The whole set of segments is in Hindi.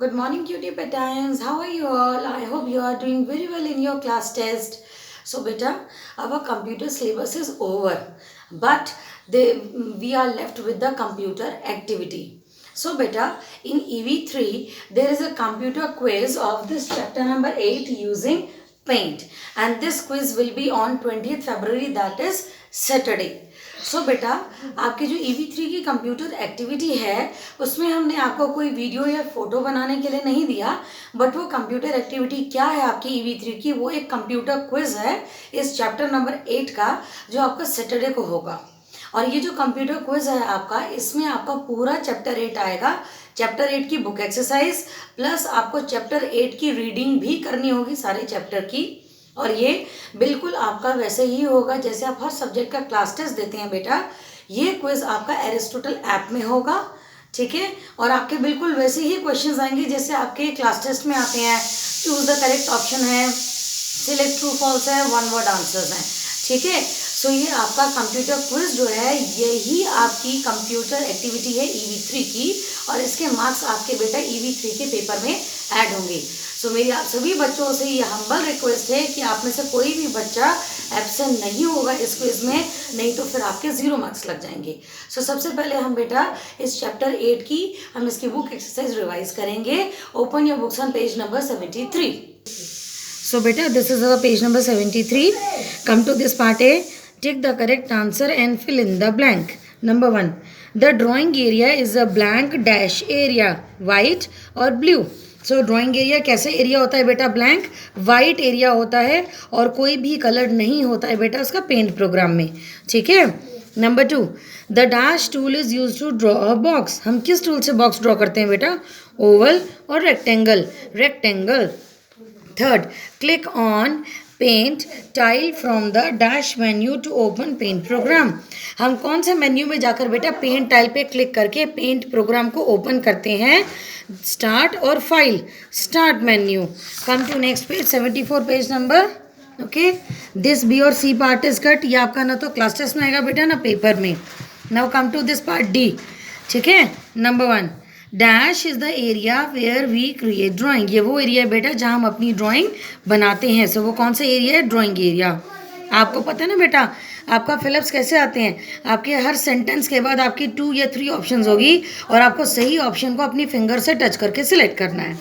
Good morning, cutie patines. How are you all? I hope you are doing very well in your class test. So, beta, our computer syllabus is over, but we are left with the computer activity. So, beta, in EV3, there is a computer quiz of this chapter number 8 using Paint, and this quiz will be on 20th February, that is Saturday. सो बेटा, आपकी जो EV3 की कंप्यूटर एक्टिविटी है उसमें हमने आपको कोई वीडियो या फोटो बनाने के लिए नहीं दिया, बट वो कंप्यूटर एक्टिविटी क्या है आपकी EV3 की, वो एक कंप्यूटर क्विज है इस चैप्टर नंबर 8 का, जो आपका सैटरडे को होगा। और ये जो कंप्यूटर क्विज है आपका, इसमें आपका पूरा चैप्टर 8 आएगा। चैप्टर 8 की बुक एक्सरसाइज प्लस आपको चैप्टर 8 की रीडिंग भी करनी होगी सारे चैप्टर की। और ये बिल्कुल आपका वैसे ही होगा जैसे आप हर सब्जेक्ट का क्लास टेस्ट देते हैं बेटा। ये क्विज आपका एरिस्टोटल ऐप में होगा, ठीक है। और आपके बिल्कुल वैसे ही क्वेश्चंस आएंगे जैसे आपके क्लास टेस्ट में आते हैं। चूज द करेक्ट ऑप्शन है, सिलेक्ट ट्रू फॉल्स है, वन वर्ड आंसर्स हैं, ठीक है। सो ये आपका कंप्यूटर क्विज जो है यही आपकी कंप्यूटर एक्टिविटी है EV3 की, और इसके मार्क्स आपके बेटा EV3 के पेपर में ऐड होंगे। सो मेरी आप सभी बच्चों से ये हम्बल रिक्वेस्ट है कि आप में से कोई भी बच्चा एब्सेंट नहीं होगा इस क्विज में, नहीं तो फिर आपके 0 मार्क्स लग जाएंगे। सो सबसे पहले हम बेटा इस चैप्टर 8 की हम इसकी बुक एक्सरसाइज रिवाइज करेंगे। Open your books on page number 73। So beta, this is our page number 73. Come to this part A. Take the correct answer and fill in the blank. Number 1. The drawing area is a blank dash area, white or blue. So drawing area कैसे एरिया होता है बेटा? ब्लैंक वाइट एरिया होता है और कोई भी कलर नहीं होता है बेटा उसका पेंट प्रोग्राम में, ठीक है। Number 2. The dash tool is use to draw a box. हम किस टूल से बॉक्स ड्रॉ करते हैं बेटा? ओवल और rectangle, rectangle. Third, click on paint tile from the dash menu to open paint program. हम कौन से मेन्यू में जाकर बेटा पेंट टाइल पे क्लिक करके पेंट प्रोग्राम को ओपन करते हैं? स्टार्ट और file, start menu. Come to next page 74 page number. Okay, this B और सी पार्ट इज कट। ये आपका ना तो क्लास टेस्ट में आएगा बेटा ना पेपर में। Now come to this part D, ठीक है। Number 1, dash is the area where we create drawing. ये वो एरिया है बेटा जहाँ हम अपनी ड्राइंग बनाते हैं। सो वो कौन सा एरिया है? Drawing area. आपको पता है ना बेटा आपका फिलिप्स कैसे आते हैं? आपके हर सेंटेंस के बाद आपकी 2 या 3 ऑप्शंस होगी और आपको सही ऑप्शन को अपनी फिंगर से टच करके सिलेक्ट करना है।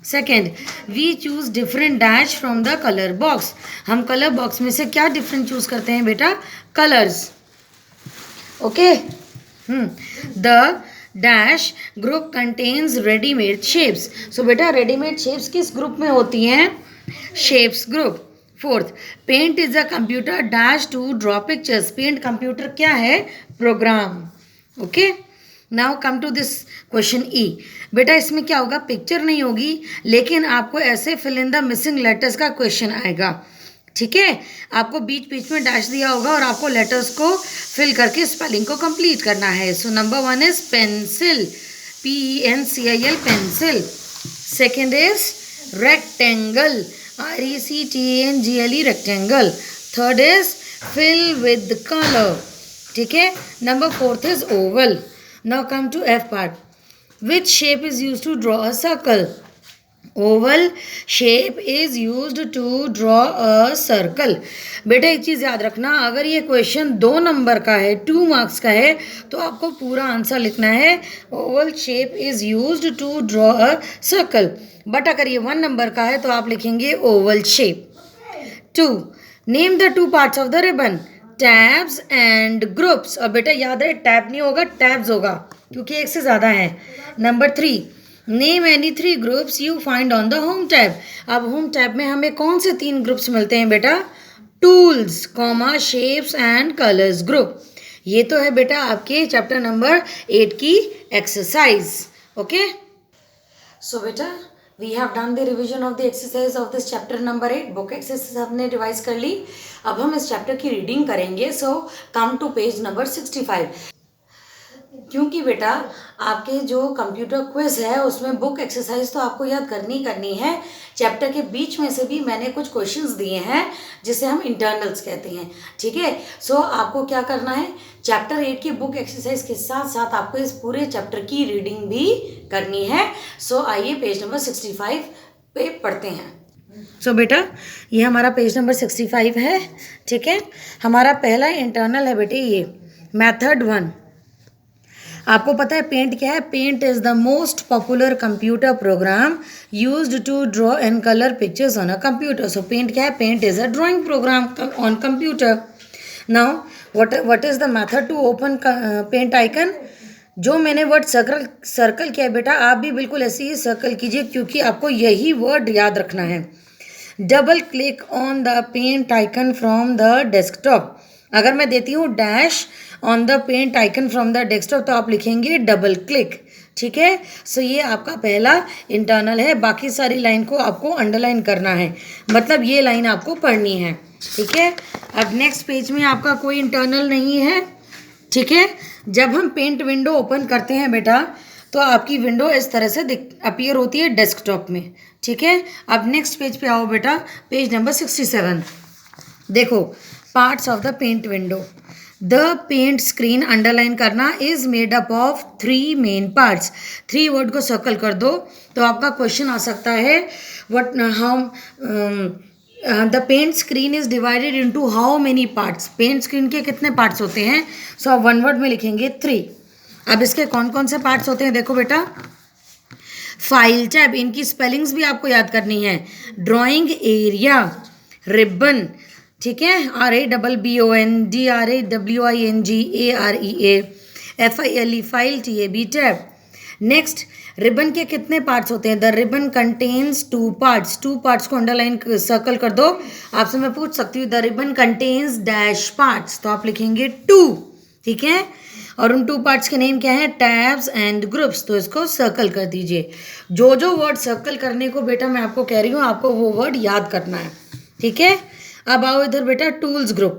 Second, we choose different dash from the colour box. हम कलर बॉक्स में से क्या डिफरेंट चूज़ करते हैं बेटा? Colours, okay. The dash group contains readymade shapes. So बेटा रेडीमेड शेप्स किस ग्रुप में होती हैं? Shapes group. Fourth, paint is a computer dash to draw pictures. Paint computer क्या है? Program, okay. Now come to this question E. बेटा इसमें क्या होगा? पिक्चर नहीं होगी, लेकिन आपको ऐसे fill in the missing letters का क्वेश्चन आएगा, ठीक है। आपको बीच बीच में डैश दिया होगा और आपको लेटर्स को फिल करके स्पेलिंग को कंप्लीट करना है। So number 1 is pencil, PENCIL, pencil. Second is rectangle, RECTANGLE, rectangle. Third is fill with colour, ठीक है। Number 4th is oval. Now come to F part. Which shape is use to draw a circle? Oval shape is used to draw a circle. बेटा एक चीज़ याद रखना, अगर ये क्वेश्चन 2 नंबर का है, 2 मार्क्स का है, तो आपको पूरा आंसर लिखना है oval shape is used to draw a circle. But अगर ये 1 नंबर का है तो आप लिखेंगे oval shape. 2, name the 2 parts of the ribbon, tabs and groups. और बेटा याद है टैब नहीं होगा, टैब्स होगा, क्योंकि एक से ज़्यादा है। Number 3, name any 3 groups you find on the home tab. अब होम टैब में हमें कौन से 3 ग्रुप्स मिलते हैं बेटा? Tools, comma, shapes and colours group. ये तो है बेटा आपके चैप्टर नंबर 8 की एक्सरसाइज, ओके। सो बेटा we have done the revision of the exercise of this chapter number 8। Book exercise हमने रिवाइज कर ली। अब हम इस चैप्टर की रीडिंग करेंगे। So come to page number 65। क्योंकि बेटा आपके जो कंप्यूटर क्विज है उसमें बुक एक्सरसाइज तो आपको याद करनी है। चैप्टर के बीच में से भी मैंने कुछ क्वेश्चंस दिए हैं जिसे हम इंटरनल्स कहते हैं, ठीक है। सो आपको क्या करना है, चैप्टर 8 की बुक एक्सरसाइज के साथ साथ आपको इस पूरे चैप्टर की रीडिंग भी करनी है। सो आइए पेज नंबर 65 पे पढ़ते हैं। सो बेटा ये हमारा पेज नंबर 65 है, ठीक है। हमारा पहला इंटरनल है बेटे ये मेथड 1। आपको पता है पेंट क्या है? Paint is the most popular computer program used to draw and colour pictures on a computer. So Paint क्या है? Paint is a drawing program on computer. Now what is the method to open Paint icon? जो मैंने वर्ड सर्कल किया है बेटा, आप भी बिल्कुल ऐसे ही सर्कल कीजिए क्योंकि आपको यही वर्ड याद रखना है। Double click on the Paint icon from the desktop. अगर मैं देती हूँ dash on the Paint icon from the desktop तो आप लिखेंगे डबल क्लिक, ठीक है। सो ये आपका पहला इंटरनल है। बाकी सारी लाइन को आपको अंडरलाइन करना है, मतलब ये लाइन आपको पढ़नी है, ठीक है। अब नेक्स्ट पेज में आपका कोई इंटरनल नहीं है, ठीक है। जब हम पेंट विंडो ओपन करते हैं बेटा तो आपकी विंडो इस तरह से अपीयर होती है डेस्कटॉप में, ठीक है। अब नेक्स्ट पेज पे आओ बेटा, पेज नंबर 67। देखो parts of the paint window. The paint screen underline करना is made up of 3 main parts. 3 word को सर्कल कर दो तो आपका क्वेश्चन आ सकता है what how the paint screen is divided into how many parts. Paint screen के कितने पार्ट्स होते हैं? सो आप 1 वर्ड में लिखेंगे 3। अब इसके कौन कौन से पार्ट्स होते हैं देखो बेटा। फाइल टैब, इनकी स्पेलिंग्स भी आपको याद करनी है। ड्राइंग एरिया, रिबन, ठीक है, RABBON, DRAWING AREA, file TAB tab. Next ribbon के कितने पार्ट्स होते हैं? The ribbon contains 2 parts. 2 parts को अंडरलाइन सर्कल कर दो। आपसे मैं पूछ सकती हूँ the ribbon contains dash parts, तो आप लिखेंगे 2, ठीक है। और उन 2 पार्ट्स के नेम क्या है? टैब्स एंड ग्रुप्स, तो इसको सर्कल कर दीजिए। जो वर्ड सर्कल करने को बेटा मैं आपको कह रही हूँ आपको वो वर्ड याद करना है, ठीक है। अब आओ इधर बेटा टूल्स ग्रुप,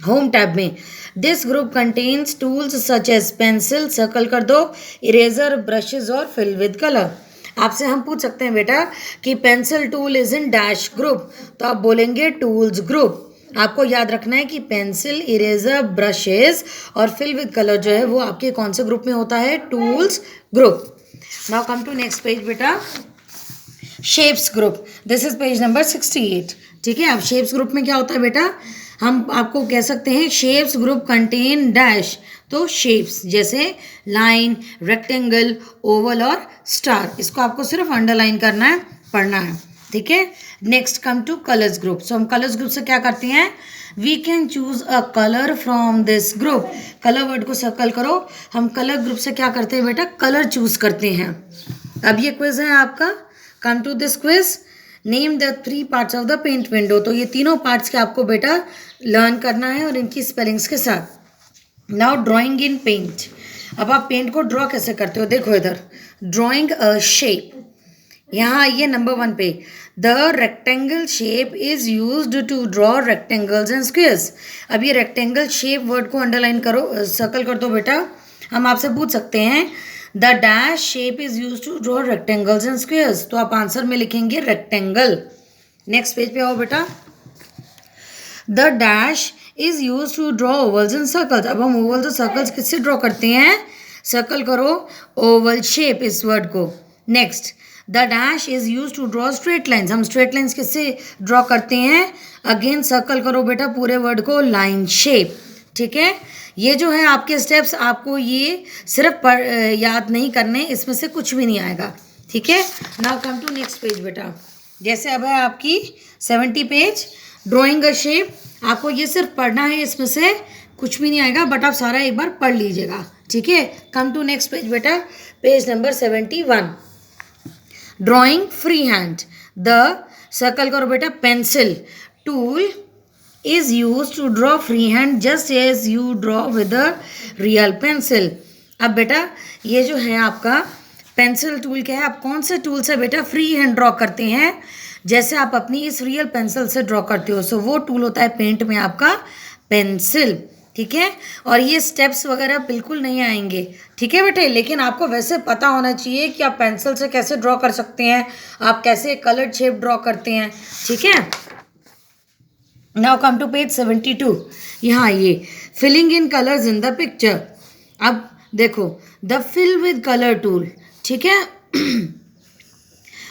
होम टैब में। This group contains tools such as pencil, circle कर दो, इरेजर, ब्रशेज और फिल विद कलर। आपसे हम पूछ सकते हैं बेटा कि pencil tool is in dash group, तो आप बोलेंगे टूल्स ग्रुप। आपको याद रखना है कि पेंसिल, इरेजर, ब्रशेज और फिल विद कलर जो है वो आपके कौन से ग्रुप में होता है? Tools group. Now come to next page बेटा, shapes group. This is page number 68, ठीक है। अब शेप्स ग्रुप में क्या होता है बेटा? हम आपको कह सकते हैं शेप्स ग्रुप कंटेन डैश, तो शेप्स जैसे लाइन, रेक्टेंगल, ओवल और स्टार, इसको आपको सिर्फ अंडरलाइन करना है, पढ़ना है, ठीक है। Next come to colours group. So हम कलर्स ग्रुप से क्या करते हैं? We can choose a colour from this group. Colour word को सर्कल करो। हम कलर ग्रुप से क्या करते हैं बेटा? कलर चूज करते हैं। अब ये क्विज है आपका, come to this quiz. Name the 3 parts of the paint window. तो ये तीनों पार्ट्स के आपको बेटा लर्न करना है और इनकी स्पेलिंग्स के साथ। नाउ ड्राइंग इन पेंट। अब आप पेंट को ड्रॉ कैसे करते हो? देखो इधर, ड्राइंग अ शेप। यहाँ आइए नंबर 1 पे। The rectangle shape is used to draw rectangles and squares. अब ये रेक्टेंगल शेप वर्ड को अंडरलाइन करो, सर्कल कर दो बेटा। हम आपसे पूछ सकते हैं the dash shape is use to draw rectangles and squares, तो आप आंसर में लिखेंगे रेक्टेंगल। नेक्स्ट पेज पे आओ बेटा। The dash is use to draw ovals and circles. अब हम ओवल्स और सर्कल्स किससे ड्रॉ करते हैं? सर्कल करो ओवल शेप इस वर्ड को। Next the dash is use to draw straight lines. हम स्ट्रेट लाइन्स किससे ड्रॉ करते हैं? अगेन सर्कल करो बेटा पूरे वर्ड को, लाइन शेप, ठीक है। ये जो है आपके स्टेप्स, आपको ये सिर्फ याद नहीं करने, इसमें से कुछ भी नहीं आएगा, ठीक है। Now come to next page बेटा। जैसे अब है आपकी 70 पेज, ड्राइंग अ शेप। आपको ये सिर्फ पढ़ना है, इसमें से कुछ भी नहीं आएगा, बट आप सारा एक बार पढ़ लीजिएगा, ठीक है। कम टू नेक्स्ट पेज बेटा, page number 71। Drawing free hand. The circle करो बेटा pencil tool is used to draw freehand just as you draw with a real pencil। अब बेटा ये जो है आपका पेंसिल टूल क्या है? आप कौन से टूल से बेटा फ्री हैंड ड्रॉ करते हैं? जैसे आप अपनी इस रियल पेंसिल से ड्रॉ करते हो, सो वो टूल होता है पेंट में आपका पेंसिल, ठीक है। और ये स्टेप्स वगैरह बिल्कुल नहीं आएंगे, ठीक है बेटे। लेकिन आपको वैसे पता होना चाहिए कि आप पेंसिल से कैसे ड्रॉ कर सकते हैं, आप कैसे कलर्ड शेप ड्रॉ करते हैं, ठीक है। Now come to page 72। यहाँ ये filling in colours in the picture. अब देखो, the fill with colour tool, ठीक है।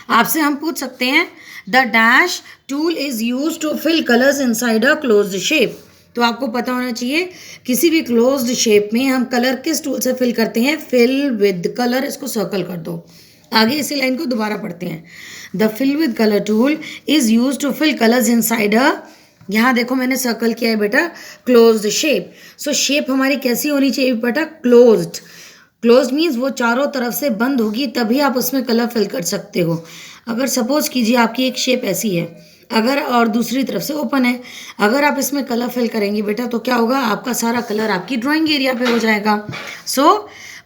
आपसे हम पूछ सकते हैं the dash tool is use to fill colours inside a closed shape. तो आपको पता होना चाहिए किसी भी क्लोज्ड शेप में हम कलर किस टूल से फिल करते हैं, फिल विद कलर। इसको सर्कल कर दो। आगे इसी लाइन को दोबारा पढ़ते हैं। The fill with colour tool is use to fill colours inside a, यहाँ देखो मैंने सर्कल किया है बेटा, क्लोज्ड शेप। सो शेप हमारी कैसी होनी चाहिए बेटा, क्लोज्ड। क्लोज मीन्स वो चारों तरफ से बंद होगी, तभी आप उसमें कलर फिल कर सकते हो। अगर सपोज कीजिए आपकी एक शेप ऐसी है, अगर और दूसरी तरफ से ओपन है, अगर आप इसमें कलर फिल करेंगे बेटा तो क्या होगा, आपका सारा कलर आपकी ड्राइंग एरिया पे हो जाएगा। सो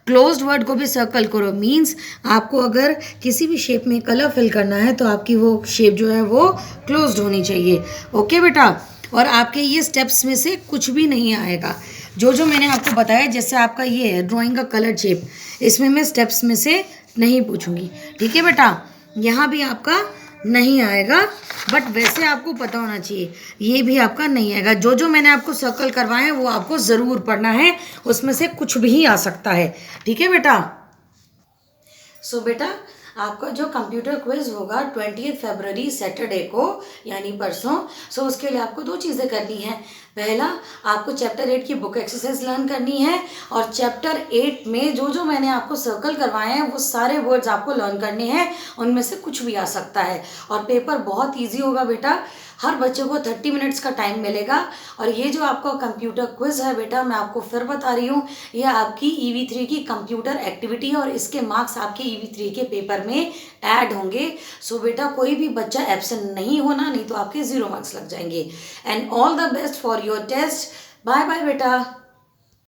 क्लोज्ड वर्ड को भी सर्कल करो, मीन्स आपको अगर किसी भी शेप में कलर फिल करना है तो आपकी वो शेप जो है वो क्लोज्ड होनी चाहिए। ओके बेटा। और आपके ये स्टेप्स में से कुछ भी नहीं आएगा, जो जो मैंने आपको बताया। जैसे आपका ये है ड्राइंग का कलर शेप, इसमें मैं स्टेप्स में से नहीं पूछूंगी, ठीक है बेटा। यहाँ भी आपका नहीं आएगा, बट वैसे आपको पता होना चाहिए ये भी आपका नहीं आएगा। जो जो मैंने आपको सर्कल करवाए हैं वो आपको ज़रूर पढ़ना है, उसमें से कुछ भी आ सकता है, ठीक है बेटा। सो बेटा आपका जो कंप्यूटर क्विज होगा 20 फरवरी सैटरडे को, यानी परसों। सो उसके लिए आपको दो चीज़ें करनी है। पहला, आपको चैप्टर 8 की बुक एक्सरसाइज लर्न करनी है, और चैप्टर 8 में जो जो मैंने आपको सर्कल करवाए हैं वो सारे वर्ड्स आपको लर्न करने हैं, उनमें से कुछ भी आ सकता है। और पेपर बहुत ईजी होगा बेटा, हर बच्चे को 30 मिनट्स का टाइम मिलेगा। और ये जो आपका कंप्यूटर क्विज है बेटा, मैं आपको फिर बता रही हूँ, ये आपकी EV3 की कंप्यूटर एक्टिविटी है, और इसके मार्क्स आपके EV3 के पेपर में ऐड होंगे। सो बेटा कोई भी बच्चा एब्सेंट नहीं होना, नहीं तो आपके 0 मार्क्स लग जाएंगे। And all the best for your test. Bye bye बेटा।